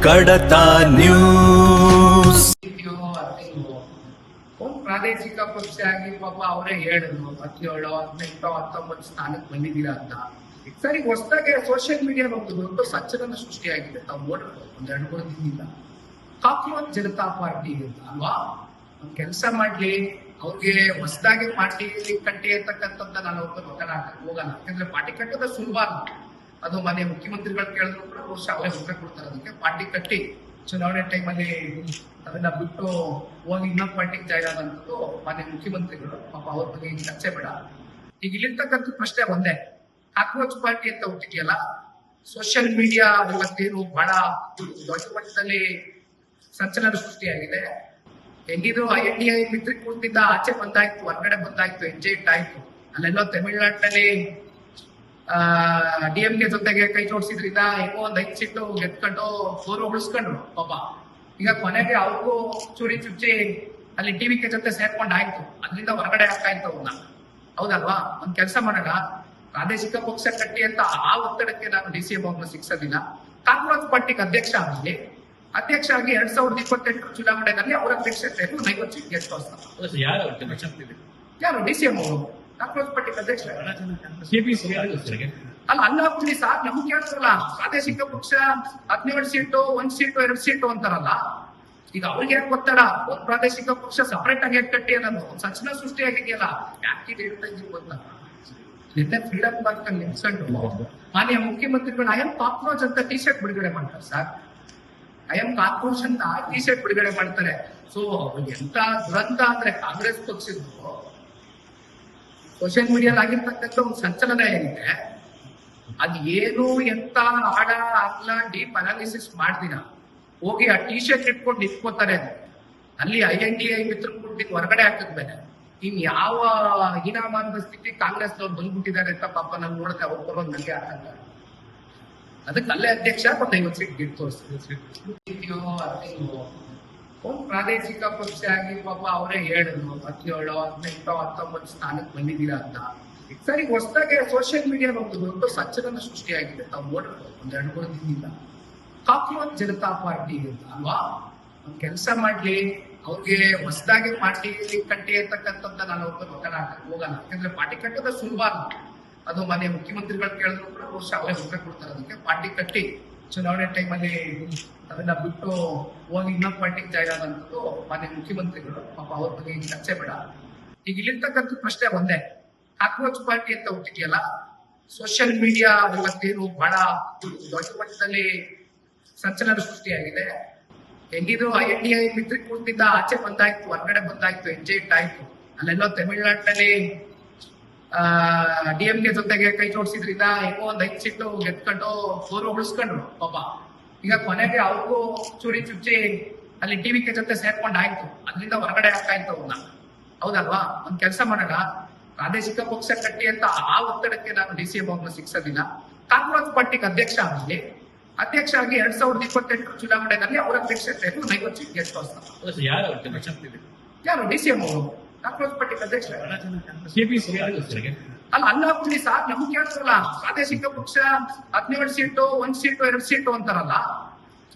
ಕಡತ ನ್ಯೂಸ್. ಪ್ರಾದೇಶಿಕ ಪಕ್ಷ ಆಗಿ ಪಾಪ ಅವರೇ ಹೇಳಿದ್ರು 17, 18, 19 ಸ್ಥಾನಕ್ಕೆ ಬಂದಿದ್ದೀರಾ ಅಂತ. ಸರಿ, ಹೊಸದಾಗಿ ಸೋಷಿಯಲ್ ಮೀಡಿಯಾ ಒಂದು ದೊಡ್ಡ ಸಂಚಲನ ಸೃಷ್ಟಿಯಾಗಿದೆ. ತಾವು ನೋಡಿರ್ಬೋದು, ಒಂದ್ 2-3 ದಿನದಿಂದ ಕಾಕ್ರೋಚ್ ಜನತಾ ಪಾರ್ಟಿ ಅಂತ ಅಲ್ವಾ, ಒಂದ್ ಕೆಲಸ ಮಾಡ್ಲಿ, ಅವ್ರಿಗೆ ಹೊಸದಾಗಿ ಪಾರ್ಟಿ ಕಟ್ಟಿ ಅಂತಕ್ಕಂಥದ್ದು ನಾನು ಅವ್ರಿಗೆ ಹೋಗಲ್ಲ. ಯಾಕಂದ್ರೆ ಪಾರ್ಟಿ ಕಟ್ಟೋದು ಸುಲಭ ಅಲ್ಲ. ಅದು ಮನೆ ಮುಖ್ಯಮಂತ್ರಿಗಳು ಕೇಳಿದ್ರು ಕೂಡ ಬಹುಶಃ ಅವರೇ ಉತ್ತರ ಕೊಡ್ತಾರೆ. ಅದಕ್ಕೆ ಪಾರ್ಟಿ ಕಟ್ಟಿ ಚುನಾವಣೆ ಟೈಮಲ್ಲಿ ಅದನ್ನ ಬಿಟ್ಟು ಹೋಗಿ ಇನ್ನೊಂದು ಪಾರ್ಟಿಗೆ ಜಾಯ್ನ್ ಆದಂಥದ್ದು ಮನೆ ಮುಖ್ಯಮಂತ್ರಿಗಳು. ಪಾಪ ಅವ್ರ ಬಗ್ಗೆ ಈಗ ಚರ್ಚೆ ಬೇಡ. ಈಗ ಇಲ್ಲಿರ್ತಕ್ಕಂಥ ಪ್ರಶ್ನೆ ಒಂದೇ, ಕಾಕ್ರೋಚ್ ಪಾರ್ಟಿ ಅಂತ ಹುಟ್ಟಿದೆಯಲ್ಲ, ಸೋಷಿಯಲ್ ಮೀಡಿಯಾ ಇವತ್ತೇನು ಬಹಳ ದೊಡ್ಡ ಮಟ್ಟದಲ್ಲಿ ಸಂಚಲನ ಸೃಷ್ಟಿಯಾಗಿದೆ. ಹೆಂಗಿದ್ರು INDA ಮಿತ್ರಕೂಟದಿಂದ ಆಚೆ ಬಂದಾಯ್ತು, ಹೊರಗಡೆ ಬಂದಾಯ್ತು, ಎಕ್ಸಿಟ್ ಆಯ್ತು. ಅಲ್ಲೆಲ್ಲೋ ತಮಿಳುನಾಡಿನಲ್ಲಿ DMK ಜೊತೆಗೆ ಕೈ ಜೋಡಿಸಿದ್ರಿಂದ ಹೆಂಗೋ ಒಂದ್ 5 ಸೀಟು ಗೆದ್ಕೊಂಡು ಗೌರವ ಉಳಿಸ್ಕೊಂಡ್ರು ಪಾಪ. ಈಗ ಕೊನೆಗೆ ಅವ್ರಿಗೂ ಚೂರಿ ಚುಚ್ಚಿ ಅಲ್ಲಿ TVK ಜೊತೆ ಸೇರ್ಕೊಂಡು ಆಯ್ತು, ಅದ್ರಿಂದ ಹೊರಗಡೆ ಆಗ್ತಾ ಇತ್ತು ಅವ್ರನ್ನ. ಹೌದಲ್ವಾ? ಒಂದ್ ಕೆಲಸ ಮಾಡೋಣ, ಪ್ರಾದೇಶಿಕ ಪಕ್ಷ ಕಟ್ಟಿ ಅಂತ ಆ ಒತ್ತಡಕ್ಕೆ ನಾನು DCM ಅವ್ರನ್ನ ಸಿಕ್ಸೋದಿಲ್ಲ. ಕಾಂಗ್ರೆಸ್ ಪಾರ್ಟಿಗೆ ಅಧ್ಯಕ್ಷ ಆಗಲಿ, ಅಧ್ಯಕ್ಷ ಆಗಿ 2028 ಚುನಾವಣೆಯಲ್ಲಿ ಅವರ ಅಧ್ಯಕ್ಷತೆಯನ್ನು 50 ಸೀಟ್ ಗೆದ್ದು ಯಾರು DCM ಅವರು ಕಾಂಗ್ರೆಸ್ ಪಾರ್ಟಿಗೆ ಅಧ್ಯಕ್ಷ ಅಲ್ಲ. ಹೋಗ್ತೀನಿ ಸರ್, ನಮ್ಗೆ ಕೇಳ್ತಾರಲ್ಲ ಪ್ರಾದೇಶಿಕ ಪಕ್ಷ 17 ಸೀಟು, 1 ಸೀಟು, 2 ಸೀಟು ಅಂತಾರಲ್ಲ. ಈಗ ಅವ್ರಿಗೆ ಯಾಕೆ ಒತ್ತಡ? ಒಂದ್ ಪ್ರಾದೇಶಿಕ ಪಕ್ಷ ಸಪರೇಟ್ ಆಗಿ ಕಟ್ಟಿ ಅನ್ನೋದು ಒಂದ್ ಸಂಚಲನ ಸೃಷ್ಟಿಯಾಗಿದೆಯಲ್ಲ, ಯಾಕೆ ಹೇಳ್ತಾ ಇದ್ದೀವಿ ಗೊತ್ತಾ? ನಿನ್ನೆ ಫ್ರೀಡಮ್ ಪಾರ್ಕ್ ಅಲ್ಲಿ ನಿಲ್ಸ್ಕೊಂಡು ಮಾನ್ಯ ಮುಖ್ಯಮಂತ್ರಿಗಳು I am ಕಾಕ್ರೋಚ್ ಅಂತ ಟಿ ಶರ್ಟ್ ಬಿಡುಗಡೆ ಮಾಡ್ತಾರೆ ಸರ್. I am ಕಾಕ್ರೋಚ್ ಅಂತ ಟಿ ಶರ್ಟ್ ಬಿಡುಗಡೆ ಮಾಡ್ತಾರೆ. ಸೊ ಎಂತ ದುರಂತ ಅಂದ್ರೆ ಕಾಂಗ್ರೆಸ್ ಪಕ್ಷದ್ದು ಸೋಷಿಯಲ್ ಮೀಡಿಯಾದಲ್ಲಿ ಆಗಿರ್ತಕ್ಕಂಥ ಒಂದು ಸಂಚಲನ ಏನಿದೆ, ಅದ್ ಏನು ಎಂತ ಆಡ ಅಗ್ಲ ಡೀಪ್ ಅನಾಲಿಸಿಸ್ ಮಾಡ್ದಿನ ಹೋಗಿ ಆ ಟಿ ಶರ್ಟ್ ಇಟ್ಕೊಂಡು ನಿಂತ್ಕೋತಾರೆ. ಅಲ್ಲಿ INDA ಮಿತ್ರಕೂಟದಿಂದ ಹೊರಗಡೆ ಹಾಕಿದ್ಮೇಲೆ ಇನ್ ಯಾವ ಹೀನಾಮಾನದ ಸ್ಥಿತಿ ಕಾಂಗ್ರೆಸ್ನವ್ರು ಬಂದ್ಬಿಟ್ಟಿದ್ದಾರೆ ಅಂತ ಪಾಪ ನಾವು ನೋಡಿದ್ರೆ ಅವ್ರು ಬರೋದು ನನಗೆ ಆಗಲ್ಲ. ಅದಕ್ಕೆ ಅಲ್ಲೇ ಅಧ್ಯಕ್ಷ 50 ಸೀಟ್ ಗೆದ್ದು ತೋರಿಸ್ತೀವಿ. ಪ್ರಾದೇಶಿಕ ಪಕ್ಷ ಆಗಿ ಪಾಪ ಅವರೇ ಹೇಳಿದ್ರು 17, 18, 19 ಸ್ಥಾನಕ್ಕೆ ಬಂದಿದ್ದೀರಾ ಅಂತ. ಸರಿ, ಹೊಸದಾಗಿ ಸೋಷಿಯಲ್ ಮೀಡಿಯಾ ಒಂದು ದೊಡ್ಡ ಸಂಚಲನ ಸೃಷ್ಟಿಯಾಗಿದೆ. ತಾವು ನೋಡಿರ್ಬೋದು, ಒಂದ್ 2-3 ದಿನದಿಂದ ಕಾಕ್ರೋಚ್ ಜನತಾ ಪಾರ್ಟಿ ಅಂತ ಅಲ್ವಾ, ಒಂದ್ ಕೆಲಸ ಮಾಡ್ಲಿ, ಅವ್ರಿಗೆ ಹೊಸದಾಗಿ ಪಾರ್ಟಿ ಕಟ್ಟಿ ಅಂತಕ್ಕಂಥದ್ದು ನಾನು ಅವ್ರಿಗೆ ಹೋಗಲ್ಲ. ಯಾಕಂದ್ರೆ ಪಾರ್ಟಿ ಕಟ್ಟೋದು ಸುಲಭ ಅಲ್ಲ. ಅದು ಮನೆ ಮುಖ್ಯಮಂತ್ರಿಗಳು ಕೇಳಿದ್ರು ಕೂಡ ಬಹುಶಃ ಅವರೇ ಉತ್ತರ ಕೊಡ್ತಾರೆ. ಅದಕ್ಕೆ ಪಾರ್ಟಿ ಕಟ್ಟಿ ಚುನಾವಣೆ ಟೈಮಲ್ಲಿ ಅದನ್ನ ಬಿಟ್ಟು ಹೋಗಿ ಇನ್ನೊಂದು ಪಾರ್ಟಿಗೆ ಜಾಯ್ನ್ ಆದಂಥದ್ದು ಮನೆ ಮುಖ್ಯಮಂತ್ರಿಗಳು. ಪಾಪ ಅವ್ರ ಬಗ್ಗೆ ಈಗ ಚರ್ಚೆ ಬೇಡ. ಈಗ ಇಲ್ಲಿರ್ತಕ್ಕಂಥ ಪ್ರಶ್ನೆ ಒಂದೇ, ಕಾಕ್ರೋಚ್ ಪಾರ್ಟಿ ಅಂತ ಹುಟ್ಟಿದೆಯಲ್ಲ, ಸೋಷಿಯಲ್ ಮೀಡಿಯಾ ಇವತ್ತೇನು ಬಹಳ ದೊಡ್ಡ ಮಟ್ಟದಲ್ಲಿ ಸಂಚಲನ ಸೃಷ್ಟಿಯಾಗಿದೆ. ಹೆಂಗಿದ್ರು INDA ಮಿತ್ರಕೂಟದಿಂದ ಆಚೆ ಬಂದಾಯ್ತು, ಹೊರಗಡೆ ಬಂದಾಯ್ತು, ಎಕ್ಸಿಟ್ ಆಯ್ತು. ಅಲ್ಲೆಲ್ಲೋ ತಮಿಳುನಾಡಿನಲ್ಲಿ DMK ಜೊತೆಗೆ ಕೈ ಜೋಡಿಸಿದ್ರಿಂದ ಹೆಂಗೋ ಒಂದ್ 5 ಸೀಟು ಗೆದ್ಕೊಂಡು ಗೌರವ ಉಳಿಸ್ಕೊಂಡ್ರು ಪಾಪ. ಈಗ ಕೊನೆಗೆ ಅವ್ರಿಗೂ ಚೂರಿ ಚುಚ್ಚಿ ಅಲ್ಲಿ TVK ಜೊತೆ ಸೇರ್ಕೊಂಡು ಆಯ್ತು, ಅದ್ರಿಂದ ಹೊರಗಡೆ ಆಗ್ತಾ ಇತ್ತು ಅವ್ರನ್ನ. ಹೌದಲ್ವಾ? ಒಂದ್ ಕೆಲಸ ಮಾಡೋಣ, ಪ್ರಾದೇಶಿಕ ಪಕ್ಷ ಕಟ್ಟಿ ಅಂತ ಆ ಒತ್ತಡಕ್ಕೆ ನಾನು DCM ಅವ್ರನ್ನ ಸಿಕ್ಸೋದಿಲ್ಲ. ಕಾಂಗ್ರೆಸ್ ಪಾರ್ಟಿಗೆ ಅಧ್ಯಕ್ಷ ಆಗಲಿ, ಅಧ್ಯಕ್ಷ ಆಗಿ 2028 ಚುನಾವಣೆಯಲ್ಲಿ ಅವರ ಅಧ್ಯಕ್ಷತೆಯನ್ನು 50 ಸೀಟ್ ಗೆದ್ದು ತೋರಿಸ್ತಾರೆ. ಯಾರು DCM ಅವರು ಕಾಂಗ್ರೆಸ್ ಪಾರ್ಟಿಗೆ ಅಧ್ಯಕ್ಷ ಅಲ್ಲ. ಹೋಗ್ತೀನಿ ಸರ್, ನಮ್ಗೆ ಕೇಳ್ತಾರಲ್ಲ ಪ್ರಾದೇಶಿಕ ಪಕ್ಷ 17 ಸೀಟು, 1 ಸೀಟು, 2 ಸೀಟು ಅಂತಾರಲ್ಲ.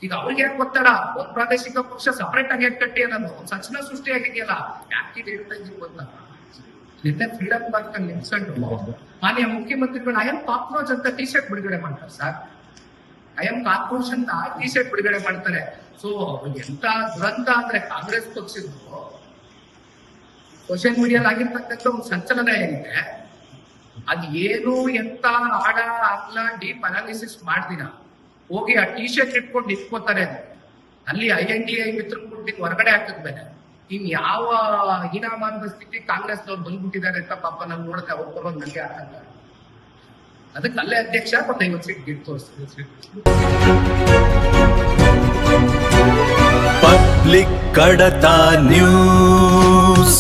ಈಗ ಅವ್ರಿಗೆ ಯಾಕೆ ಒತ್ತಡ? ಒಂದ್ ಪ್ರಾದೇಶಿಕ ಪಕ್ಷ ಸಪರೇಟ್ ಆಗಿ ಕಟ್ಟಿ ಅನ್ನೋದು ಒಂದ್ ಸಂಚಲನ ಸೃಷ್ಟಿಯಾಗಿದೆಯಲ್ಲ, ಯಾಕೆ ಹೇಳ್ತಾ ಇದ್ದೀವಿ ಗೊತ್ತಾ? ನಿನ್ನೆ ಫ್ರೀಡಮ್ ಪಾರ್ಕ್ ಅಲ್ಲಿ ನಿಲ್ಸ್ಕೊಂಡು ಮಾನ್ಯ ಮುಖ್ಯಮಂತ್ರಿಗಳು I am ಕಾಕ್ರೋಚ್ ಅಂತ ಟಿ ಶರ್ಟ್ ಬಿಡುಗಡೆ ಮಾಡ್ತಾರೆ ಸರ್. I am ಕಾಕ್ರೋಚ್ ಅಂತ ಟಿ ಶರ್ಟ್ ಬಿಡುಗಡೆ ಮಾಡ್ತಾರೆ. ಸೊ ಎಂತ ದುರಂತ ಅಂದ್ರೆ ಕಾಂಗ್ರೆಸ್ ಪಕ್ಷದ್ದು ಸೋಷಿಯಲ್ ಮೀಡಿಯಾದಲ್ಲಿ ಆಗಿರ್ತಕ್ಕಂಥ ಒಂದು ಸಂಚಲನ ಏನಿದೆ, ಅದ್ ಏನು ಎಂತ ಆಡ ಅಗ್ಲ ಡೀಪ್ ಅನಾಲಿಸಿಸ್ ಮಾಡ್ದಿನ ಹೋಗಿ ಆ ಟಿ ಶರ್ಟ್ ಇಟ್ಕೊಂಡು ನಿಂತ್ಕೋತಾರೆ. ಅಲ್ಲಿ INDA ಮಿತ್ರಕೂಟದಿಂದ ಹೊರಗಡೆ ಹಾಕಿದ್ಮೇಲೆ ಇನ್ ಯಾವ ಹೀನಾಮಾನದ ಸ್ಥಿತಿ ಕಾಂಗ್ರೆಸ್ನವ್ರು ಬಂದ್ಬಿಟ್ಟಿದ್ದಾರೆ ಅಂತ ಪಾಪ ನಾವು ನೋಡಿದ್ರೆ ಅವ್ರು ಬರೋದು ನನಗೆ ಆಗಲ್ಲ. ಅದಕ್ಕೆ ಅಲ್ಲೇ ಅಧ್ಯಕ್ಷ 50 ಸೀಟ್ ಗೆದ್ದು ತೋರಿಸ್ತೀವಿ. ಪಬ್ಲಿಕ್ ಕಡತ ನ್ಯೂಸ್.